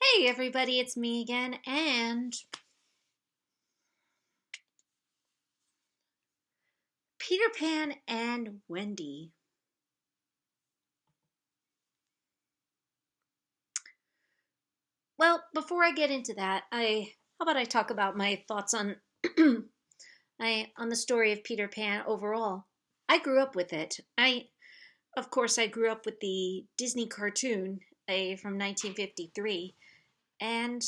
Hey everybody, it's me again, and Peter Pan and Wendy. Well, before I get into that, how about I talk about my thoughts on on the story of Peter Pan overall. I grew up with it. Of course, I grew up with the Disney cartoon from 1953, and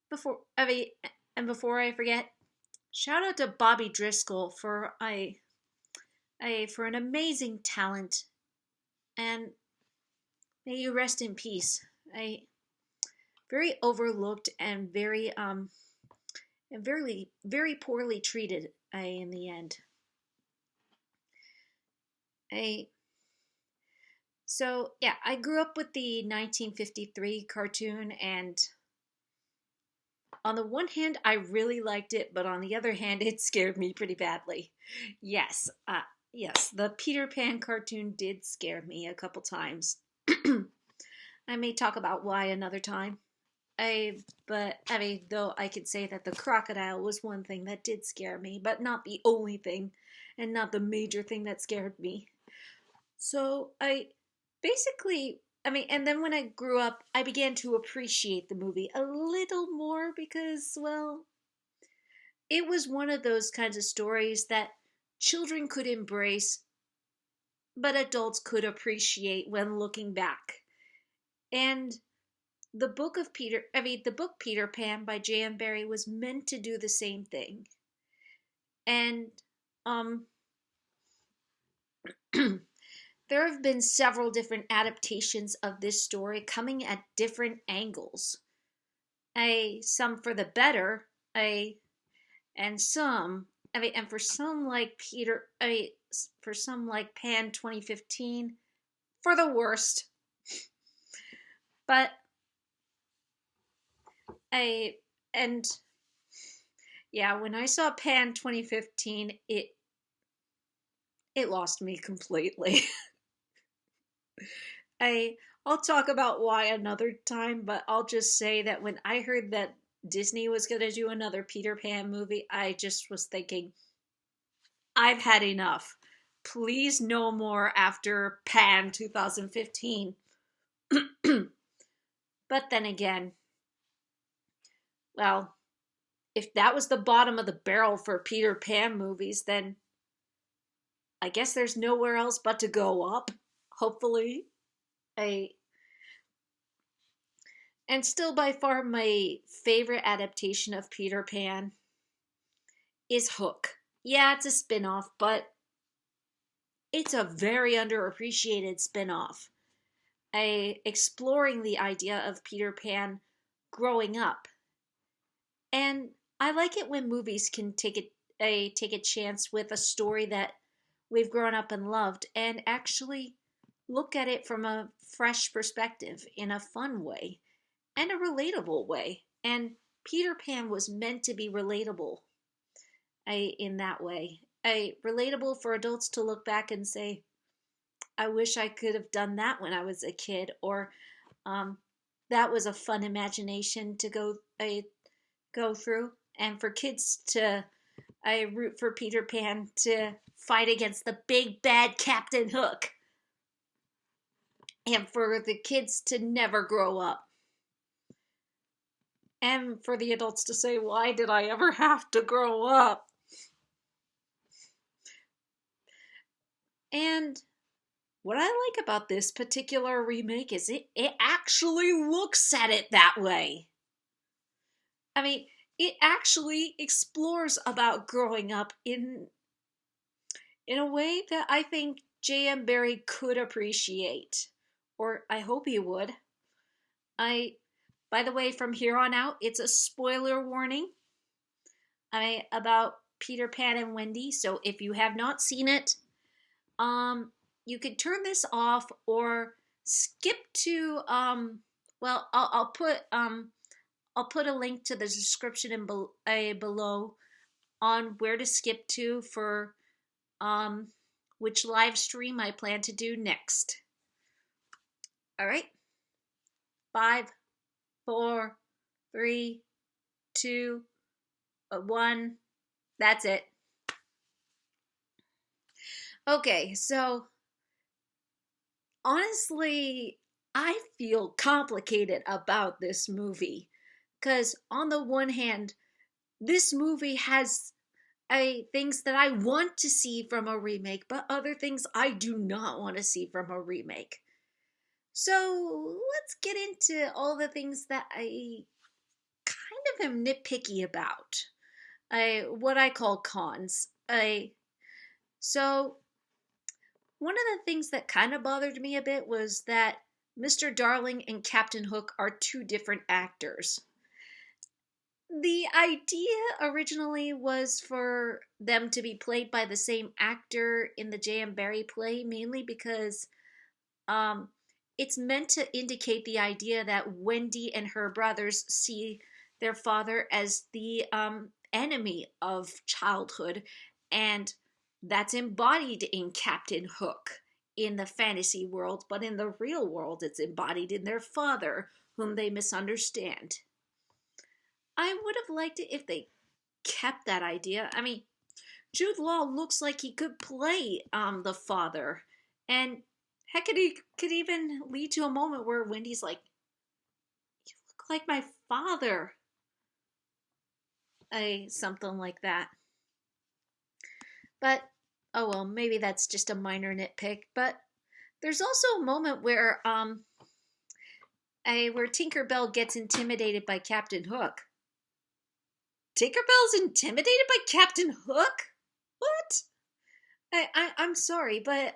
before I mean, before I forget, shout out to Bobby Driscoll for for an amazing talent, and may you rest in peace. I very overlooked and very poorly treated. In the end. I So yeah, I grew up with the 1953 cartoon, and on the one hand, I really liked it, but on the other hand, it scared me pretty badly. Yes, yes, the Peter Pan cartoon did scare me a couple times. I may talk about why another time. Though I could say that the crocodile was one thing that did scare me, but not the only thing, and not the major thing that scared me. So and then when I grew up, I began to appreciate the movie a little more because, well, it was one of those kinds of stories that children could embrace, but adults could appreciate when looking back. And the book Peter Pan by J.M. Barrie was meant to do the same thing. And um, there have been several different adaptations of this story coming at different angles. Some for the better, and and for some like for some like Pan 2015, for the worst. But I and yeah, when I saw Pan 2015, it lost me completely. I I'll talk about why another time, but I'll just say that when I heard that Disney was going to do another Peter Pan movie, I just was thinking, I've had enough. Please no more after Pan 2015. But then again, well, if that was the bottom of the barrel for Peter Pan movies, then I guess there's nowhere else but to go up, hopefully. I And still by far my favorite adaptation of Peter Pan is Hook. Yeah, it's a spin-off, but it's a very underappreciated spin-off. Exploring the idea of Peter Pan growing up. And I like it when movies can take a chance with a story that we've grown up and loved and actually look at it from a fresh perspective in a fun way and a relatable way. And Peter Pan was meant to be relatable in that way. Relatable for adults to look back and say, I wish I could have done that when I was a kid, or um, that was a fun imagination to go through. And for kids to, I root for Peter Pan to fight against the big bad Captain Hook, and for the kids to never grow up. And for the adults to say, why did I ever have to grow up? And what I like about this particular remake is it actually looks at it that way. I mean, it actually explores about growing up in a way that I think J.M. Barrie could appreciate. Or I hope he would. By the way, from here on out, it's a spoiler warning about Peter Pan and Wendy. So if you have not seen it, you could turn this off or skip to well, I'll put a link to the description below on where to skip to for which live stream I plan to do next. All right, 5, four, three, two, one. That's it. Okay, so honestly, I feel complicated about this movie. Because on the one hand, this movie has things that I want to see from a remake, but other things I do not want to see from a remake. So let's get into all the things that I kind of am nitpicky about. What I call cons. So one of the things that kind of bothered me a bit was that Mr. Darling and Captain Hook are two different actors. The idea originally was for them to be played by the same actor in the J.M. Barrie play, mainly because um, it's meant to indicate the idea that Wendy and her brothers see their father as the enemy of childhood, and that's embodied in Captain Hook in the fantasy world, but in the real world, it's embodied in their father, whom they misunderstand. I would have liked it if they kept that idea. I mean, Jude Law looks like he could play the father, and heck, it could even lead to a moment where Wendy's like, "You look like my father," something like that. But oh well, maybe that's just a minor nitpick. But there's also a moment where Tinkerbell gets intimidated by Captain Hook. Tinkerbell's intimidated by Captain Hook? What? I'm sorry, but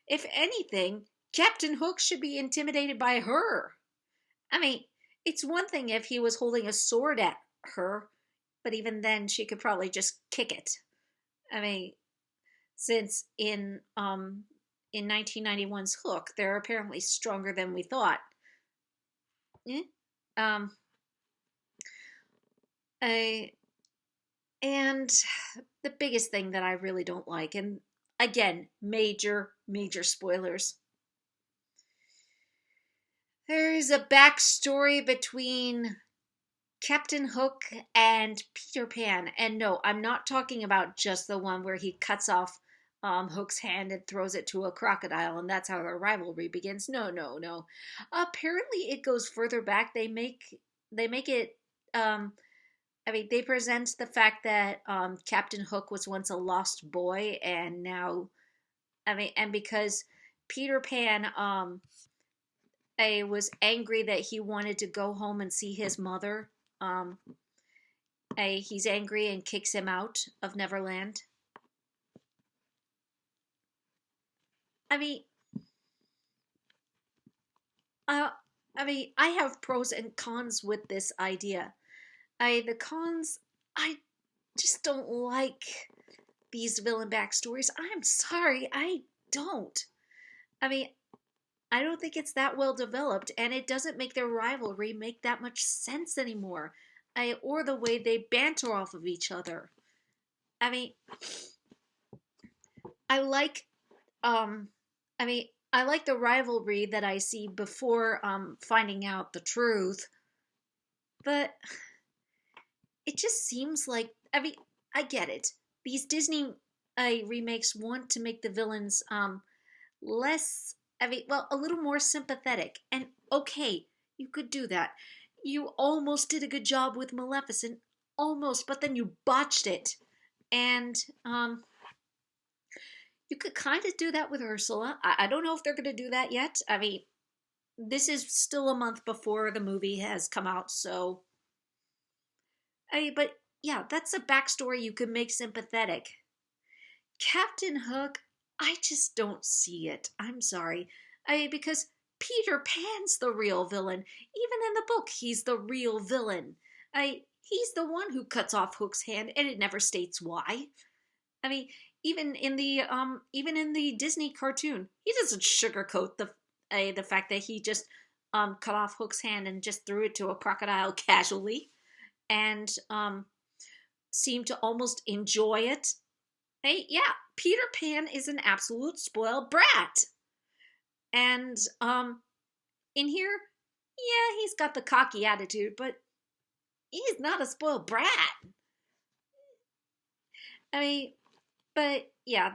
if anything, Captain Hook should be intimidated by her. I mean, it's one thing if he was holding a sword at her, but even then, she could probably just kick it. I mean, since in 1991's Hook, they're apparently stronger than we thought. Eh? Um, I and the biggest thing that I really don't like, and again, major spoilers. There is a backstory between Captain Hook and Peter Pan. And no, I'm not talking about just the one where he cuts off Hook's hand and throws it to a crocodile, and that's how their rivalry begins. No. Apparently, it goes further back. They make it. They present the fact that Captain Hook was once a lost boy, and now, and because Peter Pan was angry that he wanted to go home and see his mother. He's angry and kicks him out of Neverland. I mean, uh, I have pros and cons with this idea. The cons, I just don't like these villain backstories. I'm sorry, I don't. I mean, I don't think it's that well developed, and it doesn't make their rivalry make that much sense anymore. Or the way they banter off of each other. I mean, I like, um, I like the rivalry that I see before finding out the truth, but it just seems like, I get it. These Disney remakes want to make the villains less, a little more sympathetic. And okay, you could do that. You almost did a good job with Maleficent, almost, but then you botched it. And you could kind of do that with Ursula. I don't know if they're going to do that yet. I mean, this is still a month before the movie has come out, so. But yeah, that's a backstory you could make sympathetic. Captain Hook, I just don't see it. I'm sorry. Because Peter Pan's the real villain. Even in the book, he's the real villain. He's the one who cuts off Hook's hand, and it never states why. I mean, even in the Disney cartoon, he doesn't sugarcoat the fact that he just cut off Hook's hand and just threw it to a crocodile casually, and seemed to almost enjoy it. Hey, yeah, Peter Pan is an absolute spoiled brat. And in here, Yeah, he's got the cocky attitude, but he's not a spoiled brat. I mean, but yeah,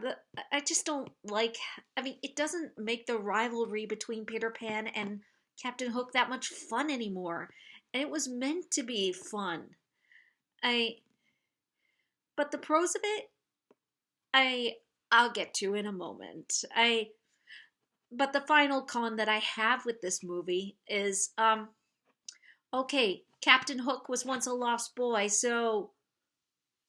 I just don't like. I mean, it doesn't make the rivalry between Peter Pan and Captain Hook that much fun anymore, and it was meant to be fun. I, but the pros of it, I, I'll get to in a moment. But the final con that I have with this movie is, okay, Captain Hook was once a lost boy, so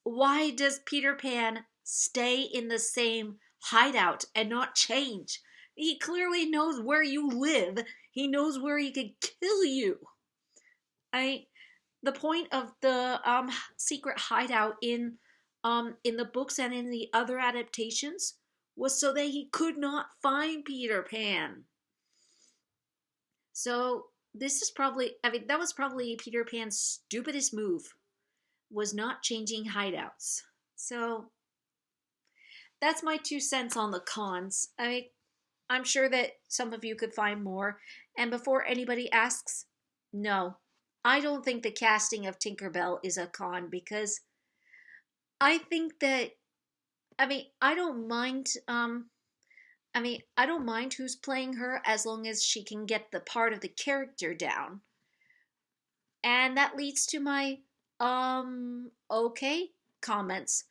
why does Peter Pan stay in the same hideout and not change? He clearly knows where you live. He knows where he could kill you. I The point of the secret hideout in the books and in the other adaptations was so that he could not find Peter Pan. So this is probably, I mean, that was probably Peter Pan's stupidest move, was not changing hideouts. So that's my 2 cents on the cons. I'm sure that some of you could find more. And before anybody asks, no, I don't think the casting of Tinkerbell is a con, because I think that, I mean, I don't mind. I don't mind who's playing her as long as she can get the part of the character down. And that leads to my okay comments.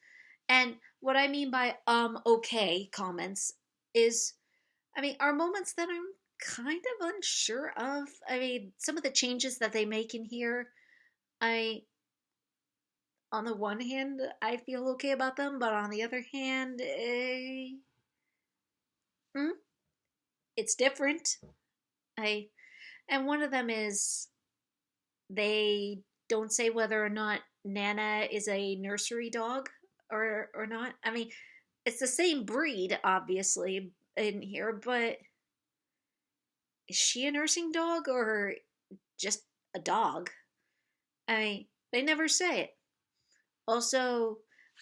And what I mean by okay comments is, I mean, are moments that I'm kind of unsure of. I mean, some of the changes that they make in here, I on the one hand, I feel okay about them, but on the other hand, mm, it's different. I and one of them is they don't say whether or not Nana is a nursery dog or not. I mean, it's the same breed, obviously, in here, but is she a nursing dog or just a dog? I mean, they never say it. Also,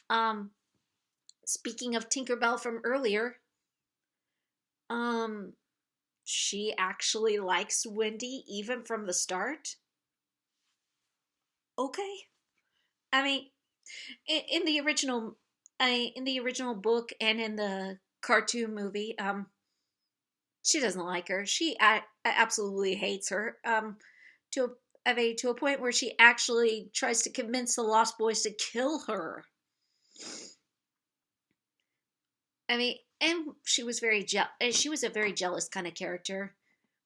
um, speaking of Tinkerbell from earlier, um, she actually likes Wendy even from the start. Okay, I mean, in the original, in the original book and in the cartoon movie, she doesn't like her. She absolutely hates her. To to a point where she actually tries to convince the Lost Boys to kill her. I mean, and she was a very jealous kind of character,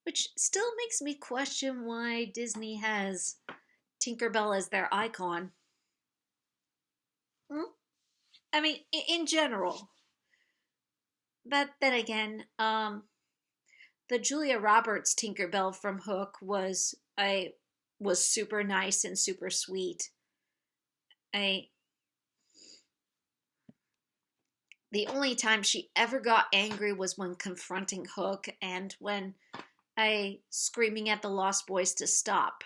which still makes me question why Disney has Tinkerbell as their icon. Hmm? I mean, in general. But then again, the Julia Roberts Tinkerbell from Hook was super nice and super sweet. I The only time she ever got angry was when confronting Hook and when I screaming at the Lost Boys to stop.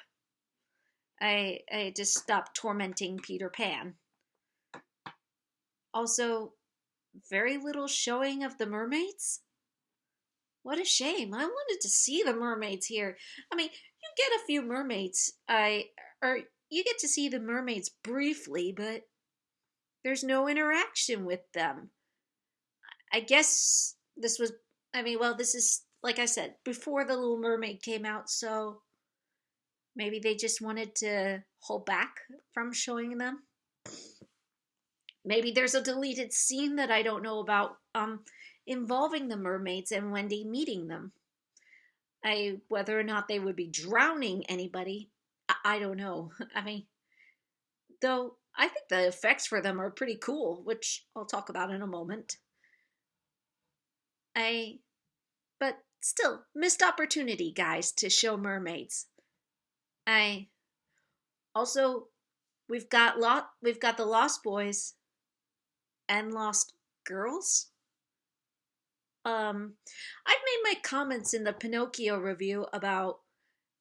I just stopped tormenting Peter Pan. Also, very little showing of the mermaids. What a shame. I wanted to see the mermaids here. I mean, you get a few mermaids. Or you get to see the mermaids briefly, but there's no interaction with them. I guess this was, I mean, well, this is, like I said, before The Little Mermaid came out, so maybe they just wanted to hold back from showing them. Maybe there's a deleted scene that I don't know about, involving the mermaids and Wendy meeting them. Whether or not they would be drowning anybody, I don't know. I mean, though I think the effects for them are pretty cool, which I'll talk about in a moment. I But still, missed opportunity, guys, to show mermaids. I Also, we've got the Lost Boys and Lost Girls. I've made my comments in the Pinocchio review about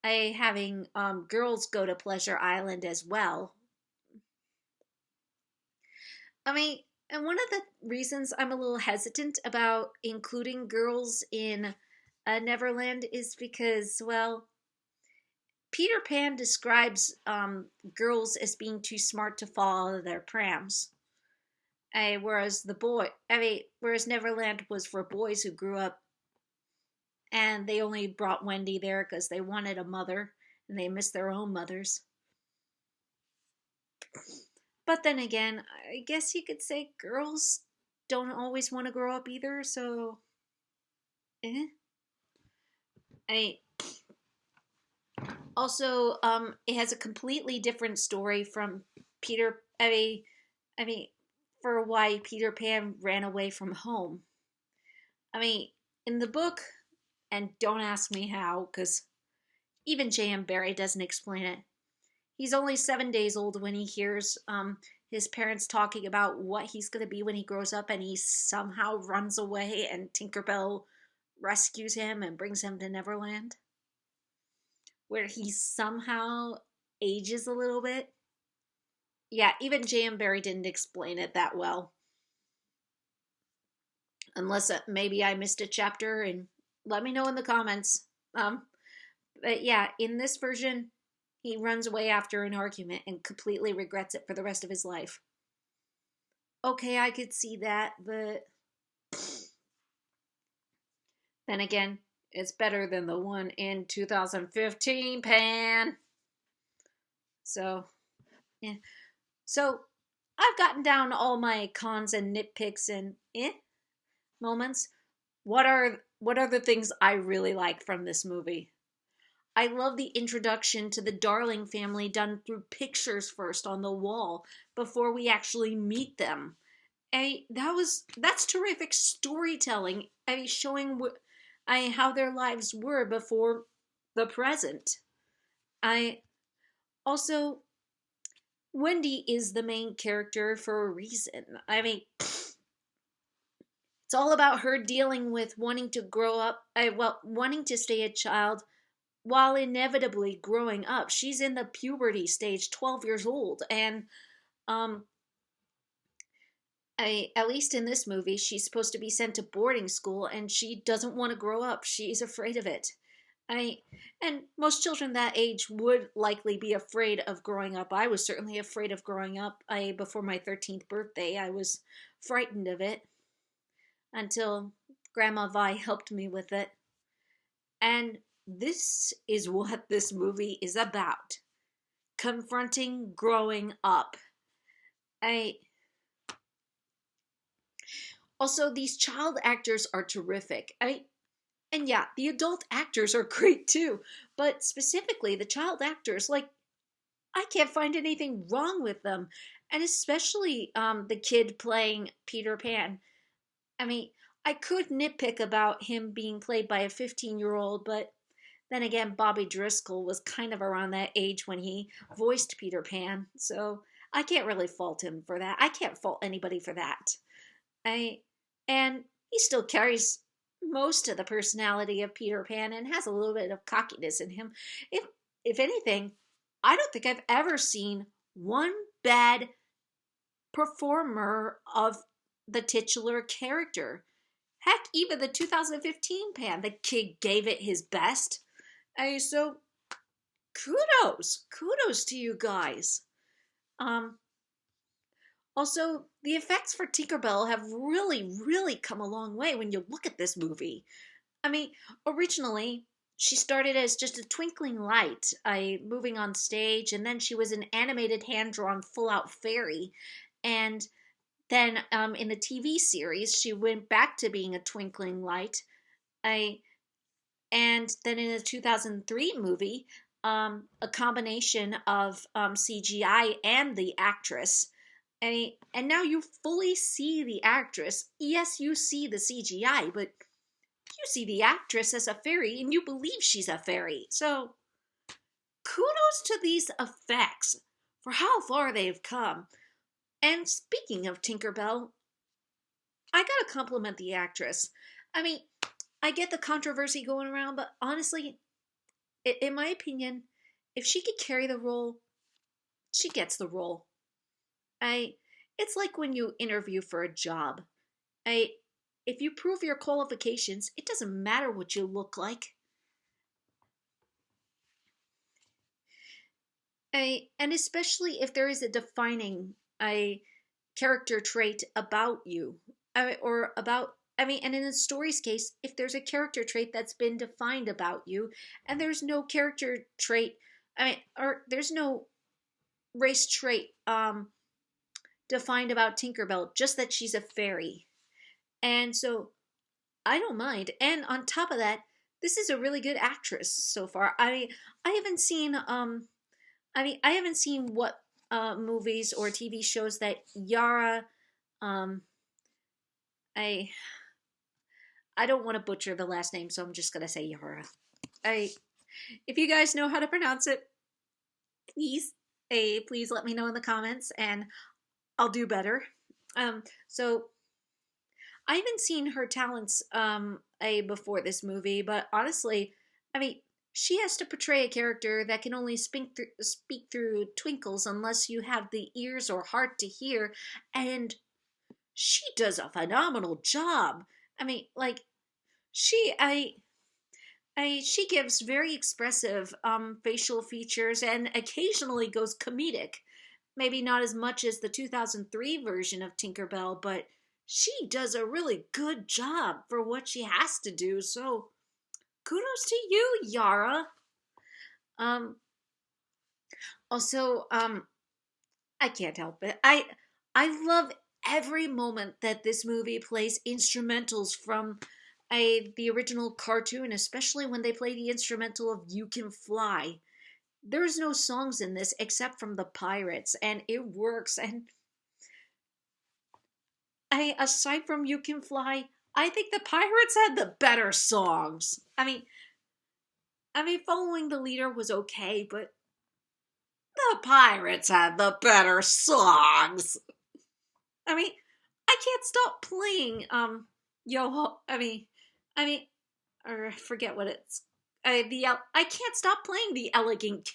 having girls go to Pleasure Island as well. I mean, and one of the reasons I'm a little hesitant about including girls in Neverland is because, well, Peter Pan describes girls as being too smart to fall out of their prams. Whereas Neverland was for boys who grew up, and they only brought Wendy there because they wanted a mother and they missed their own mothers. But then again, I guess you could say girls don't always want to grow up either, so eh. I also it has a completely different story from Peter I mean for why Peter Pan ran away from home. I mean, in the book, and don't ask me how, because even J.M. Barrie doesn't explain it. He's only 7 days old when he hears his parents talking about what he's going to be when he grows up, and he somehow runs away, and Tinkerbell rescues him and brings him to Neverland, where he somehow ages a little bit. Yeah, even J.M. Barrie didn't explain it that well. Unless maybe I missed a chapter, and let me know in the comments. But yeah, in this version, he runs away after an argument and completely regrets it for the rest of his life. Okay, I could see that, but then again, it's better than the one in 2015, Pan. So, yeah. So, I've gotten down all my cons and nitpicks and moments. What are the things I really like from this movie? I love the introduction to the Darling family done through pictures first on the wall before we actually meet them. That's terrific storytelling. Showing how their lives were before the present. I also Wendy is the main character for a reason. It's all about her dealing with wanting to grow up, wanting to stay a child while inevitably growing up. She's in the puberty stage, 12 years old, and um, at least in this movie, she's supposed to be sent to boarding school, and she doesn't want to grow up. She's afraid of it. And most children that age would likely be afraid of growing up. I was certainly afraid of growing up. Before my 13th birthday, I was frightened of it until Grandma Vi helped me with it. And this is what this movie is about. Confronting growing up. Also, these child actors are terrific. And yeah, the adult actors are great too. But specifically, the child actors, I can't find anything wrong with them. And especially the kid playing Peter Pan. I could nitpick about him being played by a 15-year-old, but then again, Bobby Driscoll was kind of around that age when he voiced Peter Pan, so I can't really fault him for that. I can't fault anybody for that. And he still carries most of the personality of Peter Pan and has a little bit of cockiness in him. If anything, I don't think I've ever seen one bad performer of the titular character. Heck, even the 2015 Pan, the kid gave it his best. So kudos to you guys. Also, the effects for Tinkerbell have really come a long way when you look at this movie. Originally, she started as just a twinkling light, moving on stage, and then she was an animated hand-drawn full-out fairy. And then in the TV series, she went back to being a twinkling light. And then in the 2003 movie, a combination of CGI and the actress. And now you fully see the actress. Yes, you see the CGI, but you see the actress as a fairy, and you believe she's a fairy. So, kudos to these effects for how far they've come. And speaking of Tinkerbell, I gotta compliment the actress. I get the controversy going around, but honestly, in my opinion, if she could carry the role, she gets the role. It's like when you interview for a job. If you prove your qualifications, it doesn't matter what you look like. And especially if there is a defining a character trait about you, or about, and in a story's case, if there's a character trait that's been defined about you, and there's no character trait, or there's no race trait defined about Tinkerbell, just that she's a fairy. And so I don't mind. And on top of that, this is a really good actress so far. I haven't seen I haven't seen what movies or TV shows that Yara um I I don't want to butcher the last name, so I'm just gonna say Yara. I If you guys know how to pronounce it, please please let me know in the comments and I'll do better. So I haven't seen her talents before this movie, but honestly, I mean, she has to portray a character that can only speak through twinkles unless you have the ears or heart to hear, and she does a phenomenal job. I mean, like she she gives very expressive facial features and occasionally goes comedic. Maybe not as much as the 2003 version of Tinkerbell, but she does a really good job for what she has to do. So kudos to you, Yara. Um, also, I can't help it. I love every moment that this movie plays instrumentals from the original cartoon, especially when they play the instrumental of "You Can Fly." There's no songs in this except from the pirates, and it works. And aside from "You Can Fly," I think the pirates had the better songs. Following the leader was okay, but the pirates had the better songs. I mean, I can't stop playing yo I mean or I forget what it's I can't stop playing the elegant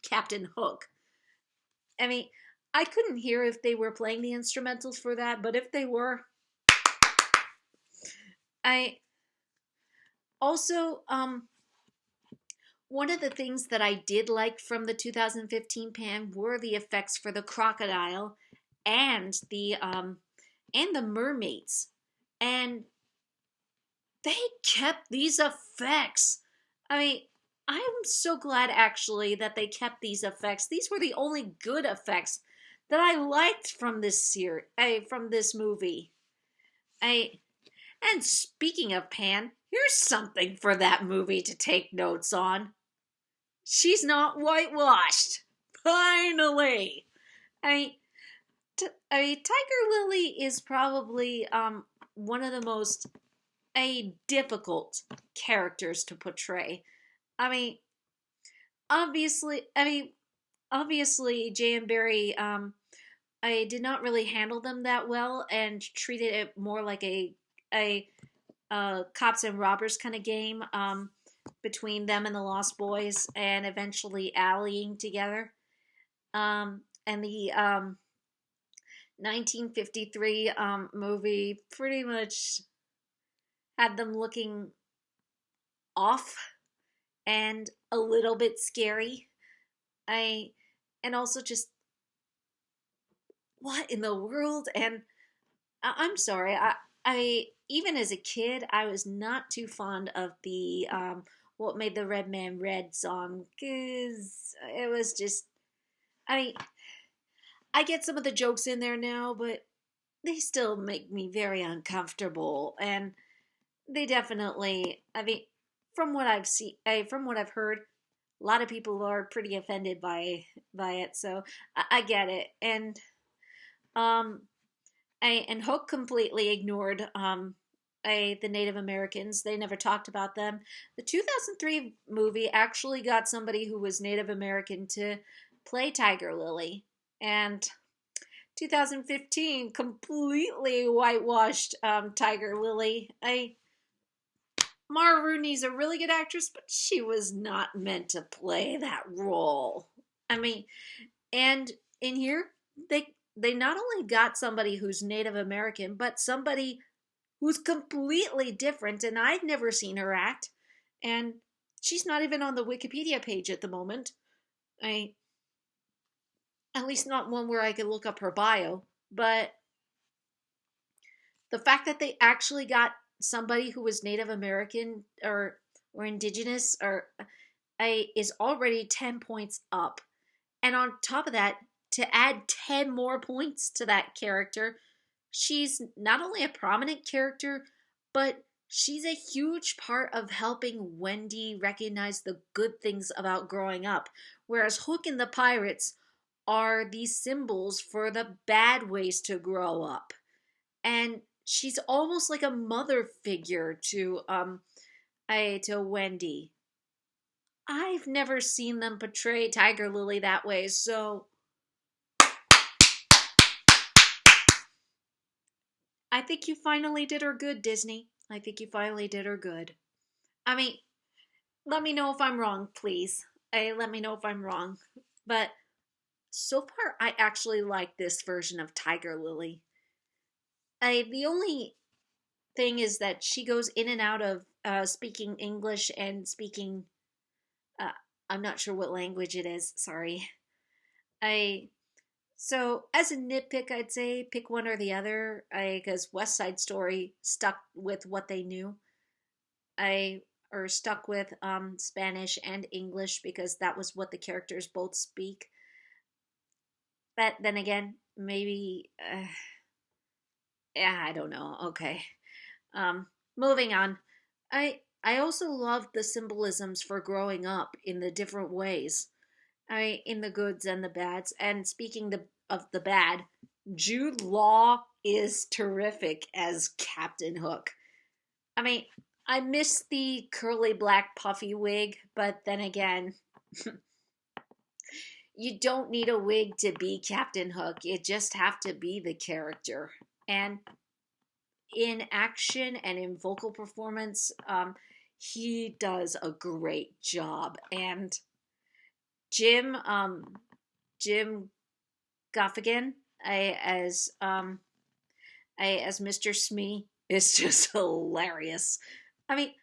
Captain Hook. I mean, I couldn't hear if they were playing the instrumentals for that, but if they were, I also one of the things that I did like from the 2015 pan were the effects for the crocodile and the mermaids. And they kept these effects. I mean, I'm so glad actually that they kept these effects. These were the only good effects that I liked from from this movie. I And speaking of Pan, here's something for that movie to take notes on. She's not whitewashed. Finally. I mean, Tiger Lily is probably one of the most difficult characters to portray. I mean, obviously, obviously, Jay and Barry, I did not really handle them that well and treated it more like a cops and robbers kind of game between them and the Lost Boys, and eventually allying together. And the 1953 movie pretty much had them looking off and a little bit scary. And also just what in the world? And I'm sorry, I even as a kid, I was not too fond of the "What Made the Red Man Red" song, because it was just. I mean, I get some of the jokes in there now, but they still make me very uncomfortable, and they definitely. From what I've seen, from what I've heard, a lot of people are pretty offended by it. So I get it, and um, and Hook completely ignored the Native Americans. They never talked about them. The 2003 movie actually got somebody who was Native American to play Tiger Lily, and 2015 completely whitewashed Tiger Lily. Mara Rooney's a really good actress, but she was not meant to play that role. I mean, and in here they not only got somebody who's Native American, but somebody who's completely different, and I've never seen her act, and she's not even on the Wikipedia page at the moment. I At least not one where I could look up her bio. But the fact that they actually got somebody who was Native American or indigenous or is already 10 points up. And on top of that, to add 10 more points to that character, she's not only a prominent character, but she's a huge part of helping Wendy recognize the good things about growing up. Whereas Hook and the Pirates are these symbols for the bad ways to grow up. And she's almost like a mother figure to Wendy. I've never seen them portray Tiger Lily that way, so I think you finally did her good, Disney. I think you finally did her good. I mean, let me know if I'm wrong, please. Let me know if I'm wrong. But so far, I actually like this version of Tiger Lily. The only thing is that she goes in and out of speaking English and speaking. Uh, I'm not sure what language it is. Sorry. I So as a nitpick, I'd say pick one or the other. Because West Side Story stuck with what they knew. I or stuck with Spanish and English because that was what the characters both speak. But then again, maybe yeah, I don't know. Okay, moving on. I also loved the symbolisms for growing up in the different ways. In the goods and the bads. And speaking of the bad, Jude Law is terrific as Captain Hook. I mean, I miss the curly black puffy wig, but then again, you don't need a wig to be Captain Hook. You just have to be the character. And in action and in vocal performance, he does a great job. And Jim Gaffigan as Mr. Smee is just hilarious. I mean,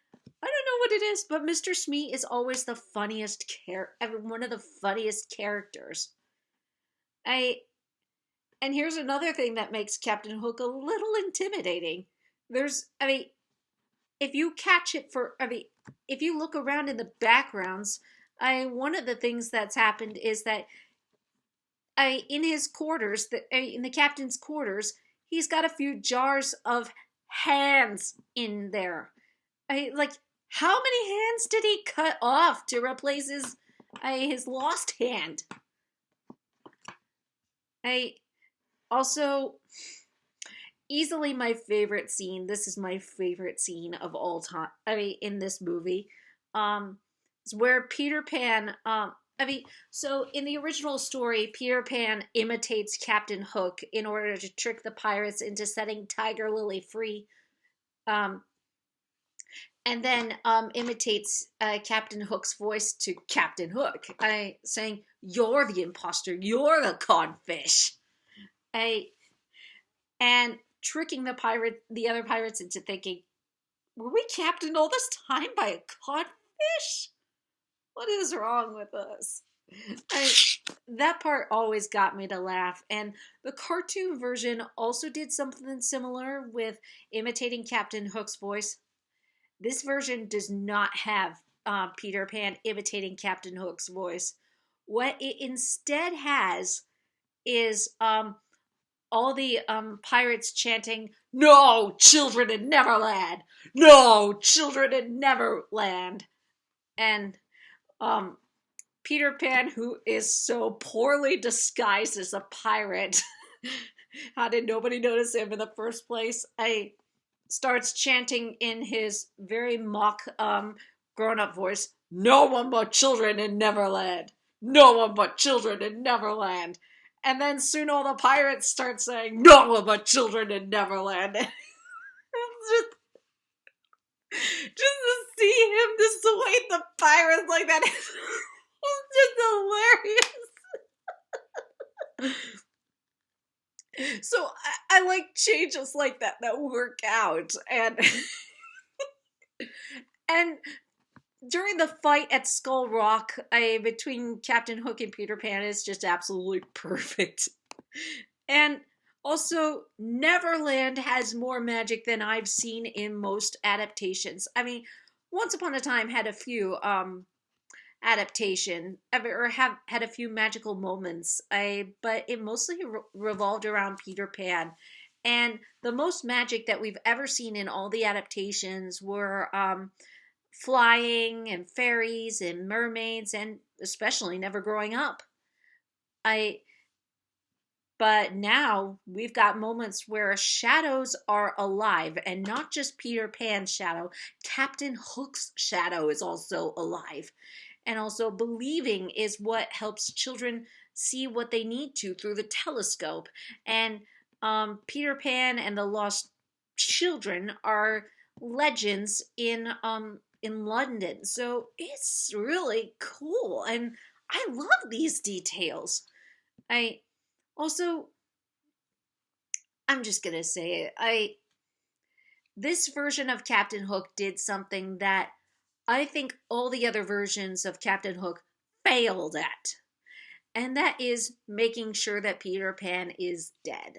I don't know what it is, but Mr. Smee is always the funniest one of the funniest characters. I and here's another thing that makes Captain Hook a little intimidating. I mean, if you catch it if you look around in the backgrounds, one of the things that's happened is that in his quarters, in the captain's quarters, he's got a few jars of hands in there. How many hands did he cut off to replace his lost hand? Also, easily my favorite scene. This is my favorite scene of all time. In this movie, is where Peter Pan. So in the original story, Peter Pan imitates Captain Hook in order to trick the pirates into setting Tiger Lily free. And then imitates Captain Hook's voice to Captain Hook, saying, "You're the imposter. You're the codfish." And tricking the other pirates into thinking, "Were we captained all this time by a codfish? What is wrong with us?" That part always got me to laugh. And the cartoon version also did something similar with imitating Captain Hook's voice. This version does not have Peter Pan imitating Captain Hook's voice. What it instead has is all the pirates chanting, "No children in Neverland! No children in Neverland!" And Peter Pan, who is so poorly disguised as a pirate, how did nobody notice him in the first place? Starts chanting in his very mock grown-up voice, "No one but children in Neverland! No one but children in Neverland!" And then soon all the pirates start saying, "No one but children in Neverland!" just to see him dissuade the pirates like that is just hilarious. So I like changes like that work out, and during the fight at Skull Rock, between Captain Hook and Peter Pan is just absolutely perfect. And also, Neverland has more magic than I've seen in most adaptations. I mean, Once Upon a Time had a few adaptation or have had a few magical moments. But it mostly revolved around Peter Pan. And the most magic that we've ever seen in all the adaptations were flying and fairies and mermaids and especially Never Growing Up. I But now we've got moments where shadows are alive and not just Peter Pan's shadow. Captain Hook's shadow is also alive. And also believing is what helps children see what they need to through the telescope. And Peter Pan and the Lost Children are legends in London. So it's really cool and I love these details. I also, I'm just gonna say it. This version of Captain Hook did something that I think all the other versions of Captain Hook failed at, and that is making sure that Peter Pan is dead.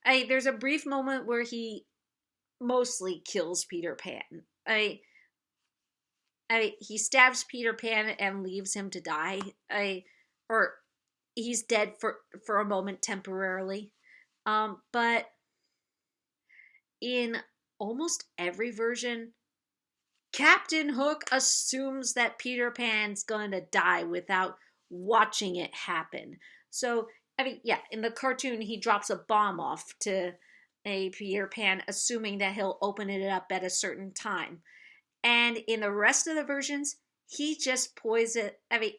There's a brief moment where he mostly kills Peter Pan. He stabs Peter Pan and leaves him to die. Or he's dead for a moment temporarily. But in almost every version, Captain Hook assumes that Peter Pan's going to die without watching it happen. So, yeah, in the cartoon, he drops a bomb off to a Peter Pan, assuming that he'll open it up at a certain time. And in the rest of the versions, he just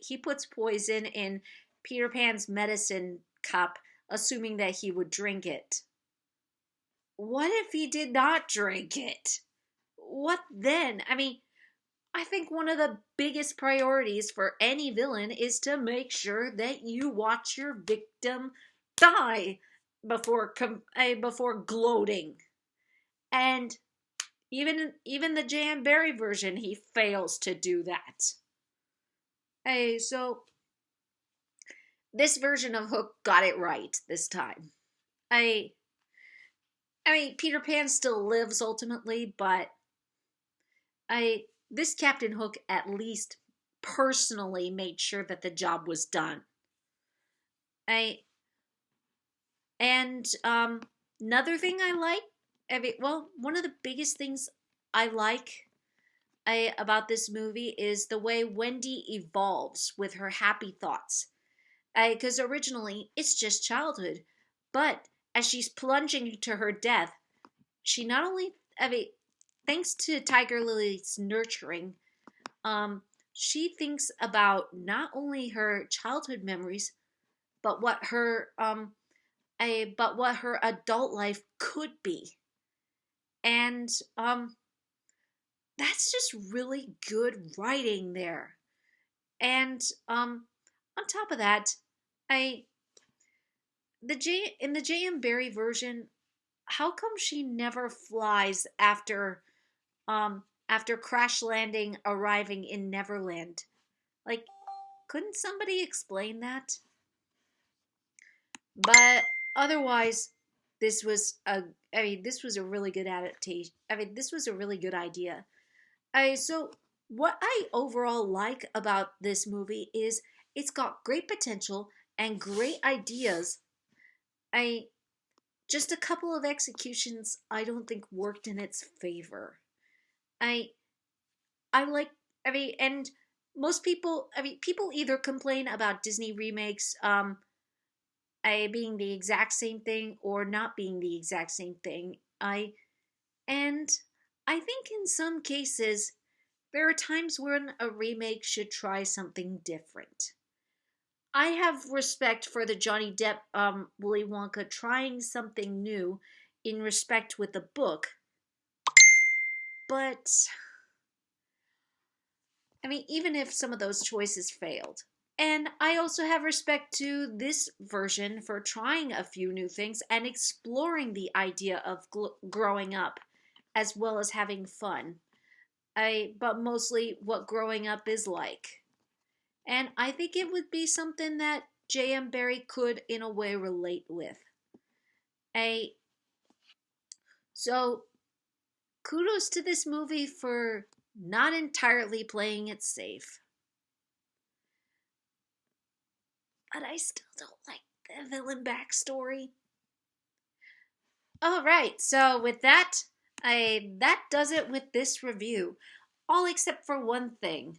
he puts poison in Peter Pan's medicine cup, assuming that he would drink it. What if he did not drink it? What then? I think one of the biggest priorities for any villain is to make sure that you watch your victim die before gloating. And even the Jan Berry version, he fails to do that. So this version of Hook got it right this time. Peter Pan still lives ultimately, but this Captain Hook at least personally made sure that the job was done. Another thing I like, one of the biggest things I like about this movie is the way Wendy evolves with her happy thoughts. Because originally it's just childhood, but as she's plunging to her death, she not only, thanks to Tiger Lily's nurturing, she thinks about not only her childhood memories, but what her adult life could be, and that's just really good writing there. And on top of that, in the J.M. Barrie version, how come she never flies after crash landing arriving in Neverland? Like, couldn't somebody explain that? But otherwise, this was a really good adaptation. This was a really good idea. So what I overall like about this movie is it's got great potential and great ideas. Just a couple of executions I don't think worked in its favor. I I like and most people people either complain about Disney remakes being the exact same thing or not being the exact same thing. And I think in some cases there are times when a remake should try something different. I have respect for the Johnny Depp Willy Wonka trying something new in respect with the book, but even if some of those choices failed. And I also have respect to this version for trying a few new things and exploring the idea of growing up as well as having fun. but mostly what growing up is like. And I think it would be something that J.M. Barrie could, in a way, relate with. A So, kudos to this movie for not entirely playing it safe. But I still don't like the villain backstory. Alright, so with that, that does it with this review. All except for one thing.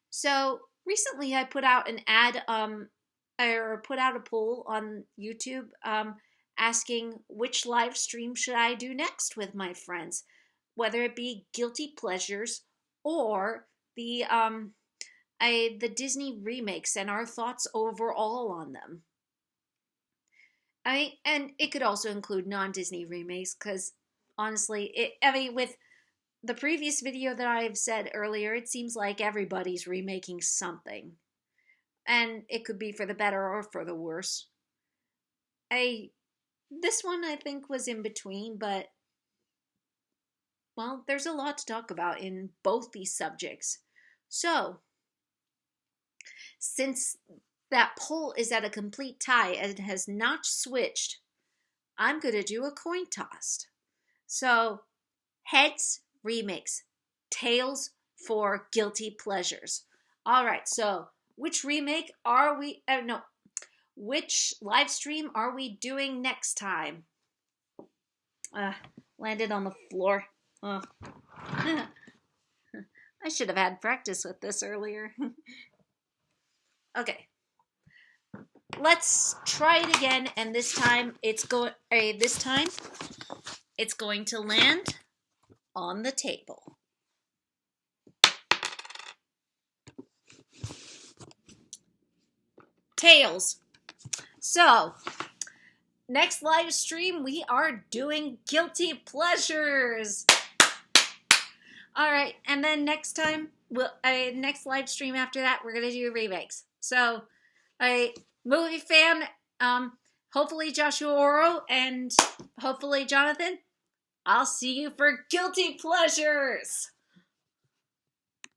So recently I put out an ad, or put out a poll on YouTube, asking which live stream should I do next with my friends, whether it be guilty pleasures or the Disney remakes and our thoughts overall on them. And it could also include non-Disney remakes, because honestly, with the previous video that I've said earlier, it seems like everybody's remaking something. And it could be for the better or for the worse. This one I think was in between, but well, there's a lot to talk about in both these subjects. So, since that poll is at a complete tie and has not switched, I'm going to do a coin toss. So, heads, remakes, tails for guilty pleasures. All right, so which remake are we, which live stream are we doing next time? Landed on the floor. I should have had practice with this earlier. Okay. Let's try it again, and this time it's going to land on the table. Tails. So, next live stream we are doing guilty pleasures. All right, and then next time, next live stream after that, we're gonna do remakes. So, movie fan, hopefully Joshua Oro and hopefully Jonathan, I'll see you for guilty pleasures.